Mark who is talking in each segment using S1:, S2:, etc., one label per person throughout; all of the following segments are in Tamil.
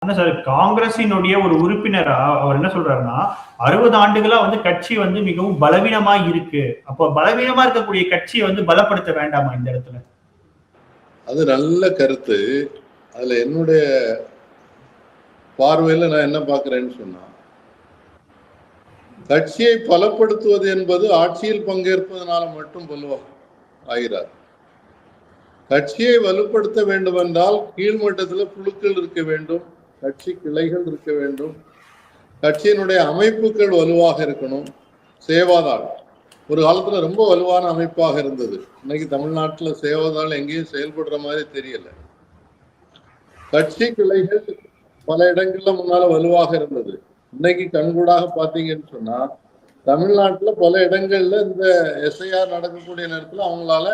S1: ஆனா சார் காங்கிரசினுடைய ஒரு உறுப்பினரா அவர் என்ன சொல்றாருன்னா 60 ஆண்டுகளா வந்து கட்சி வந்து மிகவும் பலவீனமா இருக்கு. அப்போ பலவீனமா இருக்கக்கூடிய கட்சியை வந்து பலப்படுத்த வேண்டாமா இந்த இடத்துல?
S2: அது நல்ல கருத்து. அதுல என்னுடைய பார்வையில நான் என்ன பார்க்கிறேன்னு சொன்னா, கட்சியை பலப்படுத்துவது என்பது ஆட்சியில் பங்கேற்பதனால மட்டும் ஆகிறார். கட்சியை வலுப்படுத்த வேண்டும் என்றால் கீழ்மட்டத்தில் குழுக்கள் இருக்க வேண்டும், கட்சி கிளைகள் இருக்க வேண்டும், கட்சியினுடைய அமைப்புகள் வலுவாக இருக்கணும். சேவாதாள் ஒரு காலத்துல ரொம்ப வலுவான அமைப்பாக இருந்தது. இன்னைக்கு தமிழ்நாட்டுல சேவாதாள் எங்கேயும் செயல்படுற மாதிரி தெரியல. கட்சி கிளைகள் பல இடங்கள்ல முன்னால வலுவாக இருந்தது. இன்னைக்கு கண்கூடாக பாத்தீங்கன்னு சொன்னா தமிழ்நாட்டுல பல இடங்கள்ல இந்த எஸ்ஐஆர் நடக்கக்கூடிய நேரத்துல அவங்களால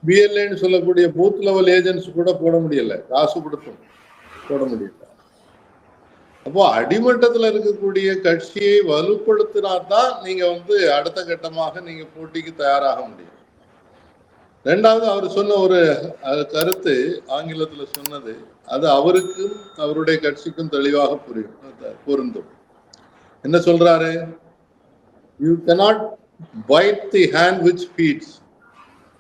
S2: பிஎல்ஏன்னு சொல்லக்கூடிய பூத் லெவல் ஏஜென்ட்ஸ் கூட போட முடியல, காசு கொடுத்தும் போட முடியல. அப்போ அடிமட்டத்தில் இருக்கக்கூடிய கட்சியை வலுப்படுத்தினாதான் நீங்க வந்து அடுத்த கட்டமாக நீங்க போட்டிக்கு தயாராக முடியும். ரெண்டாவது அவர் சொன்ன ஒரு கருத்து ஆங்கிலத்துல சொன்னது, அது அவருக்கும் அவருடைய கட்சிக்கும் தெளிவாக பொருந்தும். என்ன சொல்றாரு? You cannot bite the hand which feeds.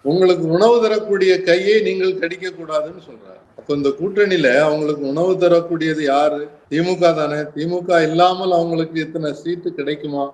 S2: உங்களுக்கு உணவு தரக்கூடிய கையை நீங்கள் கடிக்க கூடாதுன்னு சொல்றாரு. அப்ப இந்த கூட்டணியில அவங்களுக்கு உணவு தரக்கூடியது யாரு? திமுக தானே. திமுக இல்லாமல் அவங்களுக்கு இத்தனை சீட்டு கிடைக்குமா?